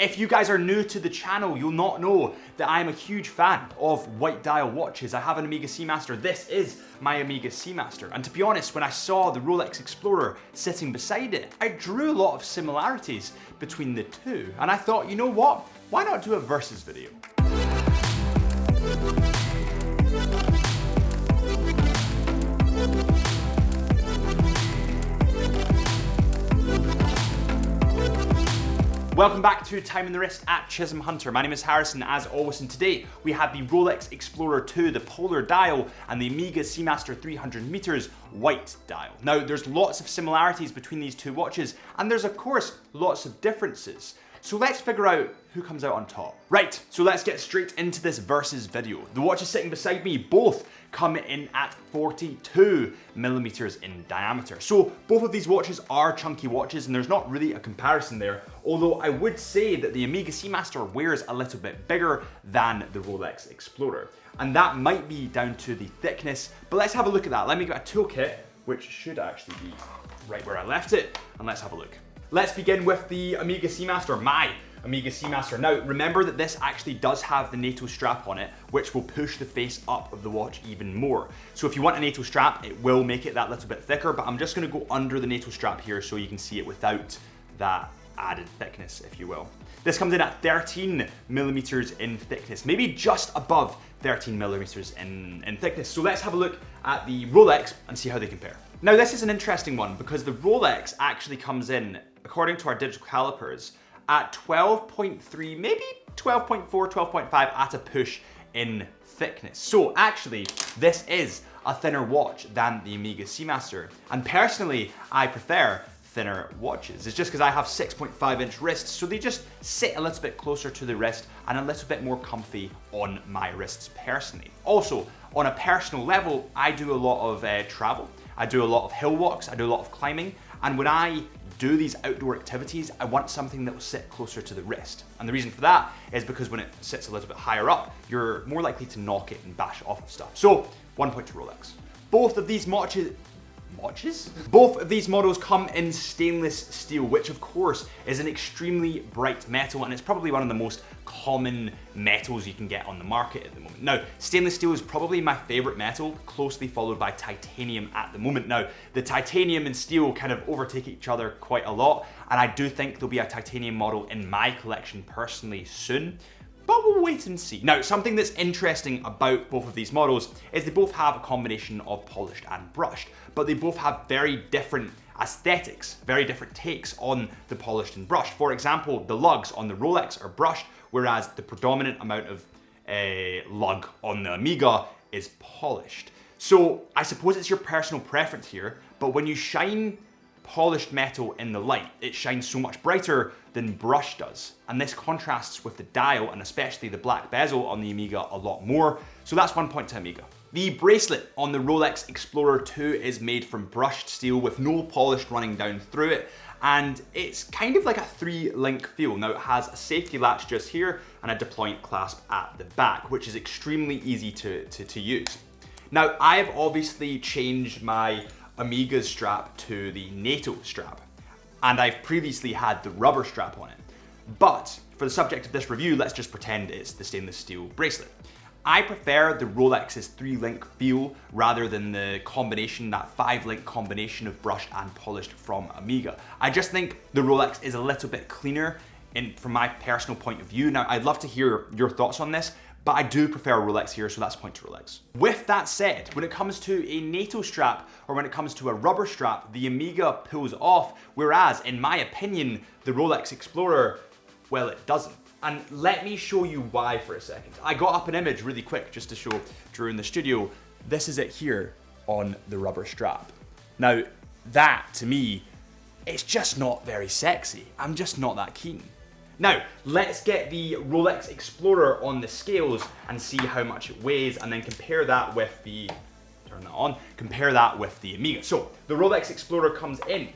If you guys are new to the channel, you'll not know that I'm a huge fan of white dial watches. I have an OMEGA Seamaster. This is my OMEGA Seamaster. And to be honest, when I saw the Rolex Explorer sitting beside it, I drew a lot of similarities between the two. And I thought, you know what? Why not do a versus video? Welcome back to Time in the Wrist at Chisholm Hunter. My name is Harrison, as always, and today we have the Rolex Explorer II, the polar dial, and the OMEGA Seamaster 300M white dial. Now, there's lots of similarities between these two watches, and there's of course lots of differences. So let's figure out who comes out on top. Right, so let's get straight into this versus video. The watches sitting beside me both come in at 42mm in diameter. So both of these watches are chunky watches and there's not really a comparison there, although I would say that the OMEGA Seamaster wears a little bit bigger than the Rolex Explorer. And that might be down to the thickness, but let's have a look at that. Let me get a toolkit, which should actually be right where I left it, and let's have a look. Let's begin with the OMEGA Seamaster, my OMEGA Seamaster. Now, remember that this actually does have the NATO strap on it, which will push the face up of the watch even more. So if you want a NATO strap, it will make it that little bit thicker, but I'm just gonna go under the NATO strap here so you can see it without that added thickness, if you will. This comes in at 13mm in thickness, maybe just above 13mm in thickness. So let's have a look at the Rolex and see how they compare. Now, this is an interesting one because the Rolex actually comes in, according to our digital calipers, at 12.3, maybe 12.4, 12.5 at a push in thickness. So actually, this is a thinner watch than the OMEGA Seamaster. And personally, I prefer thinner watches. It's just because I have 6.5-inch wrists, so they just sit a little bit closer to the wrist and a little bit more comfy on my wrists personally. Also, on a personal level, I do a lot of travel. I do a lot of hill walks, I do a lot of climbing, and when I do these outdoor activities, I want something that will sit closer to the wrist. And the reason for that is because when it sits a little bit higher up, you're more likely to knock it and bash off of stuff. So, 1 point to Rolex. Both of these Both of these models come in stainless steel, which of course is an extremely bright metal, and it's probably one of the most common metals you can get on the market at the moment. Now, stainless steel is probably my favorite metal, closely followed by titanium at the moment. Now, the titanium and steel kind of overtake each other quite a lot, and I do think there'll be a titanium model in my collection personally soon. But we'll wait and see. Now, something that's interesting about both of these models is they both have a combination of polished and brushed, but they both have very different aesthetics, very different takes on the polished and brushed. For example, the lugs on the Rolex are brushed, whereas the predominant amount of lug on the OMEGA is polished. So I suppose it's your personal preference here, but when you shine polished metal in the light, it shines so much brighter than brush does. And this contrasts with the dial and especially the black bezel on the OMEGA a lot more. So that's 1 point to OMEGA. The bracelet on the Rolex Explorer II is made from brushed steel with no polish running down through it. And it's kind of like a 3-link feel. Now, it has a safety latch just here and a deployant clasp at the back, which is extremely easy to use. Now, I've obviously changed my OMEGA strap to the NATO strap, and I've previously had the rubber strap on it. But for the subject of this review, let's just pretend it's the stainless steel bracelet. I prefer the Rolex's 3-link feel rather than the combination, that 5-link combination of brushed and polished from OMEGA. I just think the Rolex is a little bit cleaner from my personal point of view. Now, I'd love to hear your thoughts on this, but I do prefer Rolex here, so that's a point to Rolex. With that said, when it comes to a NATO strap or when it comes to a rubber strap, the OMEGA pulls off, whereas in my opinion, the Rolex Explorer, well, it doesn't. And let me show you why for a second. I got up an image really quick just to show Drew in the studio. This is it here on the rubber strap. Now, that to me, it's just not very sexy. I'm just not that keen. Now, let's get the Rolex Explorer on the scales and see how much it weighs and then compare that with the, compare that with the OMEGA. So, the Rolex Explorer comes in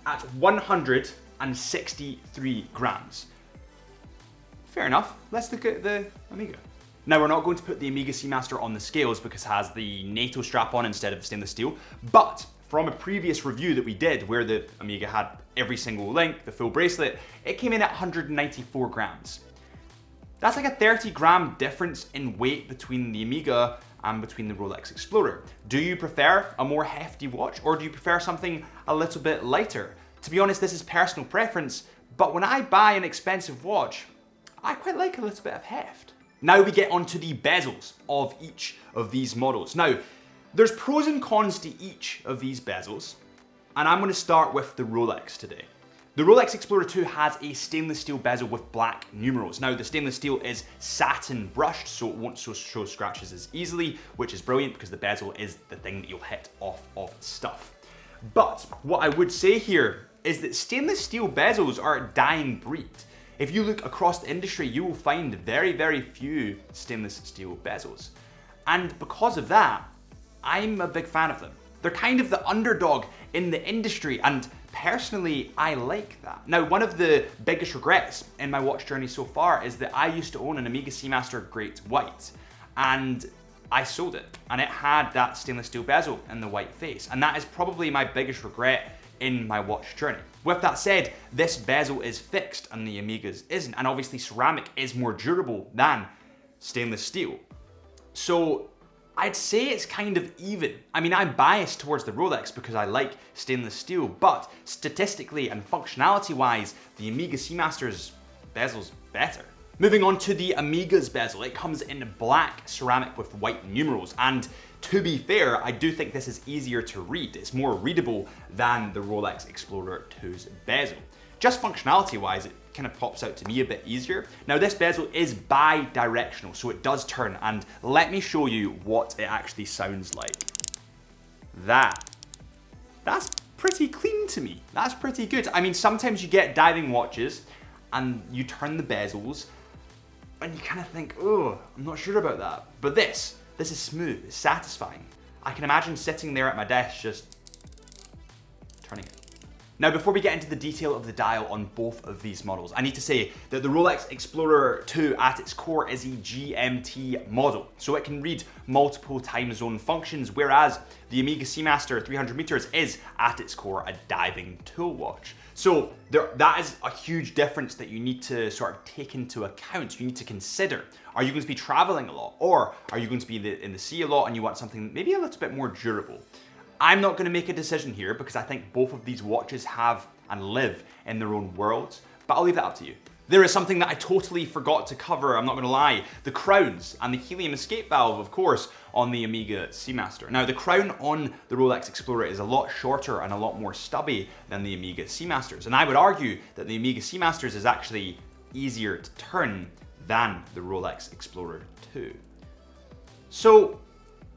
at 163 grams. Fair enough, let's look at the OMEGA. Now, we're not going to put the OMEGA Seamaster on the scales because it has the NATO strap on instead of stainless steel, but from a previous review that we did where the OMEGA had every single link, the full bracelet, it came in at 194 grams. That's like a 30-gram difference in weight between the Omega and between the Rolex Explorer. Do you prefer a more hefty watch, or do you prefer something a little bit lighter? To be honest, this is personal preference, but when I buy an expensive watch, I quite like a little bit of heft. Now we get onto the bezels of each of these models. Now, there's pros and cons to each of these bezels, and I'm going to start with the Rolex today. The Rolex Explorer II has a stainless steel bezel with black numerals. Now, the stainless steel is satin brushed, so it won't show scratches as easily, which is brilliant because the bezel is the thing that you'll hit off of stuff. But what I would say here is that stainless steel bezels are a dying breed. If you look across the industry, you will find very, very few stainless steel bezels. And because of that, I'm a big fan of them. They're kind of the underdog in the industry, and personally, I like that. Now, one of the biggest regrets in my watch journey so far is that I used to own an OMEGA Seamaster Great White, and I sold it, and it had that stainless steel bezel in the white face, and that is probably my biggest regret in my watch journey. With that said, this bezel is fixed and the Omega's isn't, and obviously ceramic is more durable than stainless steel. So I'd say it's kind of even. I mean, I'm biased towards the Rolex because I like stainless steel, but statistically and functionality wise, the OMEGA Seamaster's bezel's better. Moving on to the Omega's bezel, it comes in black ceramic with white numerals, and to be fair, I do think this is easier to read. It's more readable than the Rolex Explorer II's bezel. Just functionality wise, it kind of pops out to me a bit easier. Now, this bezel is bi-directional, so it does turn, and let me show you what it actually sounds like. That's pretty clean to me. That's pretty good. I mean, sometimes you get diving watches and you turn the bezels and you kind of think, oh, I'm not sure about that. But this is smooth, it's satisfying. I can imagine sitting there at my desk just turning it. Now, before we get into the detail of the dial on both of these models, I need to say that the Rolex Explorer II at its core is a GMT model, so it can read multiple time zone functions, whereas the OMEGA Seamaster 300M is at its core a diving tool watch. So that is a huge difference that you need to sort of take into account. You need to consider, are you going to be traveling a lot, or are you going to be in the sea a lot and you want something maybe a little bit more durable? I'm not going to make a decision here because I think both of these watches have and live in their own worlds, but I'll leave that up to you. There is something that I totally forgot to cover, I'm not going to lie, the crowns and the helium escape valve, of course, on the OMEGA Seamaster. Now, the crown on the Rolex Explorer is a lot shorter and a lot more stubby than the OMEGA Seamasters, and I would argue that the OMEGA Seamasters is actually easier to turn than the Rolex Explorer II. So,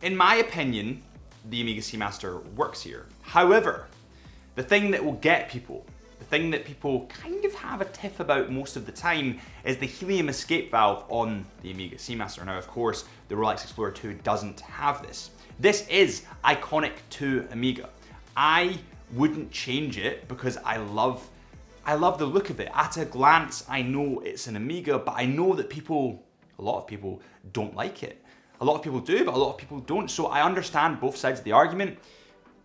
in my opinion, the OMEGA Seamaster works here. However, the thing that will get people, the thing that people kind of have a tiff about most of the time is the helium escape valve on the OMEGA Seamaster. Now, of course, the Rolex Explorer II doesn't have this. This is iconic to Omega. I wouldn't change it because I love the look of it. At a glance, I know it's an Omega, but I know that a lot of people don't like it. A lot of people do, but a lot of people don't. So I understand both sides of the argument.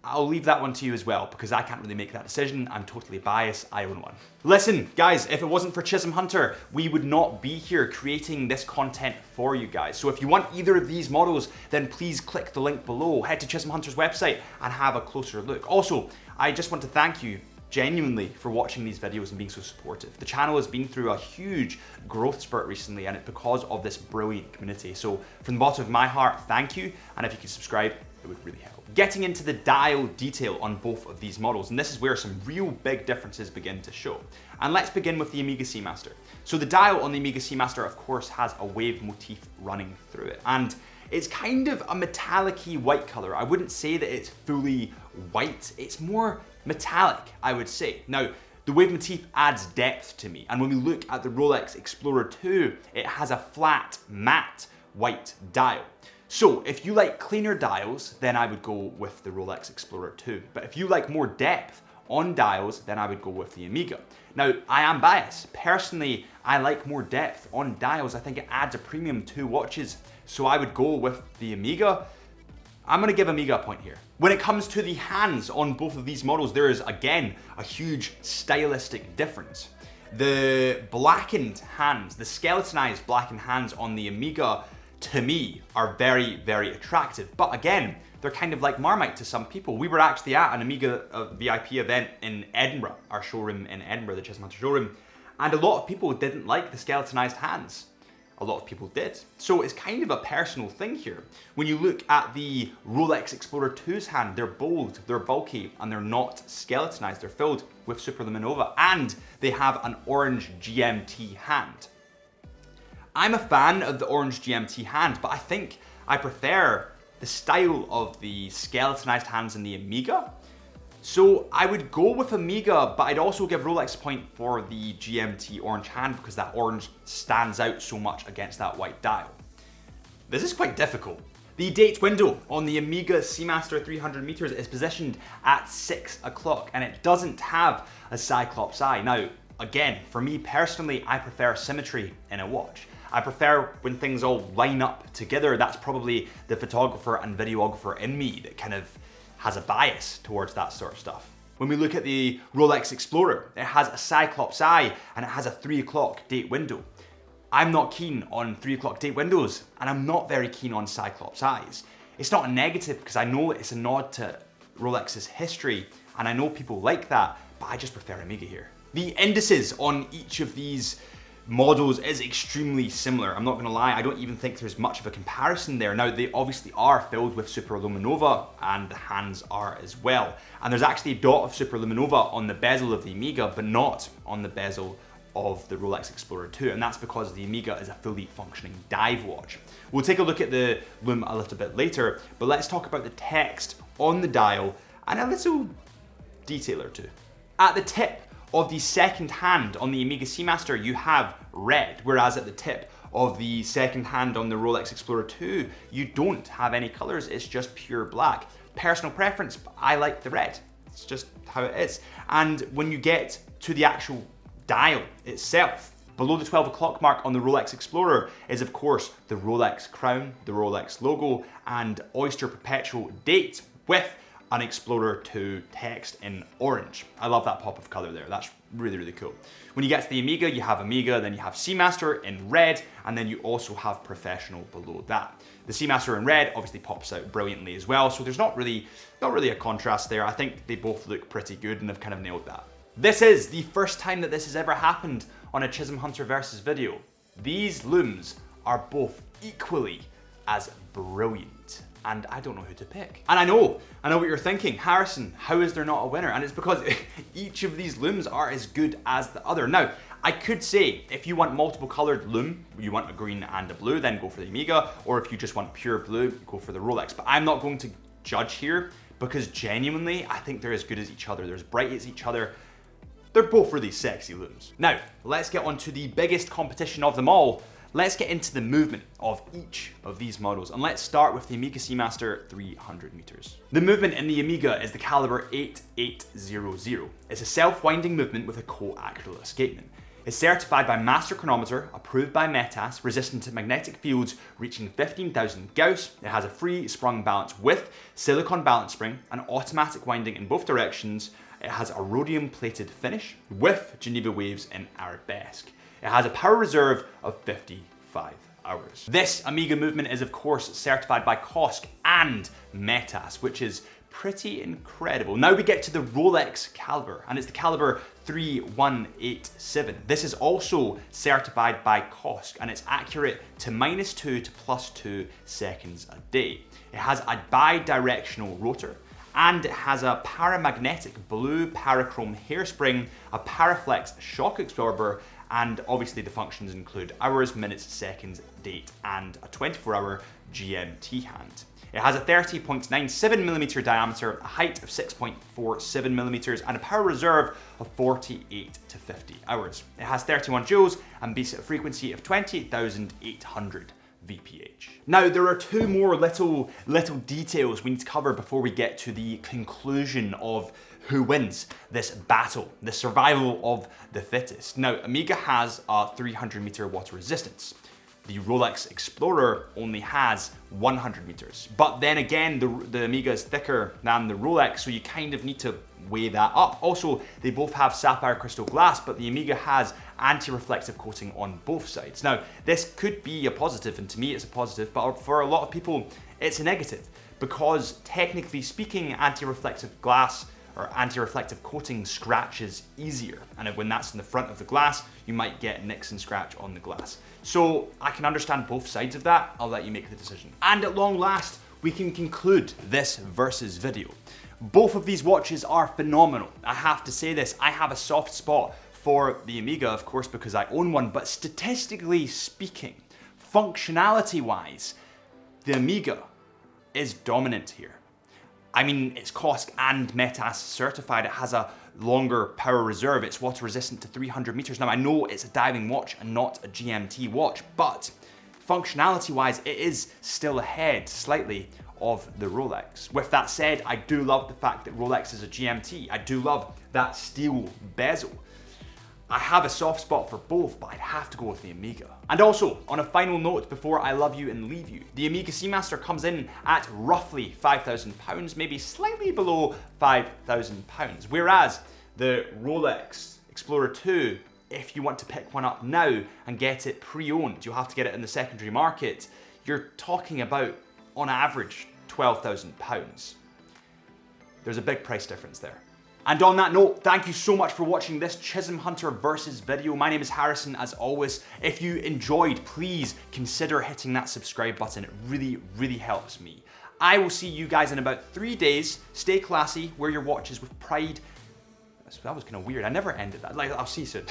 I'll leave that one to you as well, because I can't really make that decision. I'm totally biased, I own one. Listen, guys, if it wasn't for Chisholm Hunter, we would not be here creating this content for you guys. So if you want either of these models, then please click the link below, head to Chisholm Hunter's website and have a closer look. Also, I just want to thank you genuinely for watching these videos and being so supportive. The channel has been through a huge growth spurt recently, and it's because of this brilliant community. So from the bottom of my heart, thank you, and if you could subscribe, it would really help. Getting into the dial detail on both of these models, and this is where some real big differences begin to show. And let's begin with the OMEGA Seamaster. So the dial on the OMEGA Seamaster, of course, has a wave motif running through it, and it's kind of a metallic-y white color. I wouldn't say that it's fully white, it's more metallic, I would say. Now, the wave motif adds depth to me, and when we look at the Rolex Explorer II, it has a flat, matte white dial. So if you like cleaner dials, then I would go with the Rolex Explorer II. But if you like more depth on dials, then I would go with the Omega. Now, I am biased. Personally, I like more depth on dials. I think it adds a premium to watches. So I would go with the Omega. I'm gonna give Omega a point here. When it comes to the hands on both of these models, there is again a huge stylistic difference. The blackened hands, the skeletonized blackened hands on the Omega, to me, are very, very attractive. But again, they're kind of like Marmite to some people. We were actually at an Omega VIP event in Edinburgh, our showroom in Edinburgh, the Chisholm Hunter showroom, and a lot of people didn't like the skeletonized hands. A lot of people did. So it's kind of a personal thing here. When you look at the Rolex Explorer II's hand, they're bold, they're bulky, and they're not skeletonized. They're filled with superluminova, and they have an orange GMT hand. I'm a fan of the orange GMT hand, but I think I prefer the style of the skeletonized hands in the Omega. So I would go with Omega, but I'd also give Rolex a point for the GMT orange hand because that orange stands out so much against that white dial. This is quite difficult. The date window on the Omega Seamaster 300M is positioned at 6 o'clock and it doesn't have a Cyclops eye. Now, again, for me personally, I prefer symmetry in a watch. I prefer when things all line up together. That's probably the photographer and videographer in me that kind of has a bias towards that sort of stuff. When we look at the Rolex Explorer, it has a Cyclops eye and it has a 3 o'clock date window. I'm not keen on 3 o'clock date windows and I'm not very keen on Cyclops eyes. It's not a negative because I know it's a nod to Rolex's history and I know people like that, but I just prefer Omega here. The indices on each of these models is extremely similar. I'm not gonna lie, I don't even think there's much of a comparison there. Now, they obviously are filled with superluminova and the hands are as well. And there's actually a dot of superluminova on the bezel of the Omega, but not on the bezel of the Rolex Explorer II. And that's because the Omega is a fully functioning dive watch. We'll take a look at the lume a little bit later, but let's talk about the text on the dial and a little detail or two. At the tip of the second hand on the Omega Seamaster, you have red, whereas at the tip of the second hand on the Rolex Explorer II, you don't have any colors, it's just pure black. Personal preference, but I like the red. It's just how it is. And when you get to the actual dial itself, below the 12 o'clock mark on the Rolex Explorer is of course the Rolex crown, the Rolex logo, and Oyster Perpetual date with an Explorer II text in orange. I love that pop of color there. That's really, really cool. When you get to the Omega, you have Omega, then you have Seamaster in red, and then you also have Professional below that. The Seamaster in red obviously pops out brilliantly as well, so there's not really a contrast there. I think they both look pretty good and they've kind of nailed that. This is the first time that this has ever happened on a Chisholm Hunter versus video. These looms are both equally as brilliant. And I don't know who to pick. And I know what you're thinking, Harrison, how is there not a winner? And it's because each of these looms are as good as the other. Now, I could say, if you want multiple colored loom, you want a green and a blue, then go for the Omega, or if you just want pure blue, go for the Rolex. But I'm not going to judge here, because genuinely, I think they're as good as each other. They're as bright as each other. They're both really sexy looms. Now, let's get on to the biggest competition of them all. Let's get into the movement of each of these models, and let's start with the Omega Seamaster 300M. The movement in the Omega is the Calibre 8800. It's a self-winding movement with a coaxial escapement. It's certified by Master Chronometer, approved by METAS, resistant to magnetic fields reaching 15,000 Gauss. It has a free sprung balance with silicon balance spring, and automatic winding in both directions. It has a rhodium plated finish with Geneva waves in arabesque. It has a power reserve of 55 hours. This Omega movement is of course certified by COSC and METAS, which is pretty incredible. Now we get to the Rolex Calibre, and it's the Calibre 3187. This is also certified by COSC, and it's accurate to -2 to +2 seconds a day. It has a bi-directional rotor, and it has a paramagnetic blue parachrome hairspring, a Paraflex shock absorber, and obviously the functions include hours, minutes, seconds, date, and a 24-hour GMT hand. It has a 30.97mm diameter, a height of 6.47mm, and a power reserve of 48 to 50 hours. It has 31 joules and beats at a frequency of 28,800 VPH. Now, there are two more little details we need to cover before we get to the conclusion of who wins this battle, the survival of the fittest. Now, Omega has a 300m water resistance. The Rolex Explorer only has 100 meters. But then again, the Omega is thicker than the Rolex, so you kind of need to weigh that up. Also, they both have sapphire crystal glass, but the Omega has anti-reflective coating on both sides. Now, this could be a positive, and to me it's a positive, but for a lot of people, it's a negative, because technically speaking, anti-reflective glass or anti-reflective coating scratches easier. And when that's in the front of the glass, you might get nicks and scratch on the glass. So I can understand both sides of that. I'll let you make the decision. And at long last, we can conclude this versus video. Both of these watches are phenomenal. I have to say this, I have a soft spot for the Omega, of course, because I own one, but statistically speaking, functionality-wise, the Omega is dominant here. I mean, it's COSC and METAS certified. It has a longer power reserve. It's water resistant to 300 meters. Now, I know it's a diving watch and not a GMT watch, but functionality-wise, it is still ahead slightly of the Rolex. With that said, I do love the fact that Rolex is a GMT. I do love that steel bezel. I have a soft spot for both, but I'd have to go with the Omega. And also, on a final note before I love you and leave you, the Omega Seamaster comes in at roughly £5,000, maybe slightly below £5,000. Whereas the Rolex Explorer II, if you want to pick one up now and get it pre-owned, you'll have to get it in the secondary market, you're talking about, on average, £12,000. There's a big price difference there. And on that note, thank you so much for watching this Chisholm Hunter versus video. My name is Harrison, as always. If you enjoyed, please consider hitting that subscribe button. It really, really helps me. I will see you guys in about 3 days. Stay classy, wear your watches with pride. That was kind of weird. I never ended that. I'll see you soon.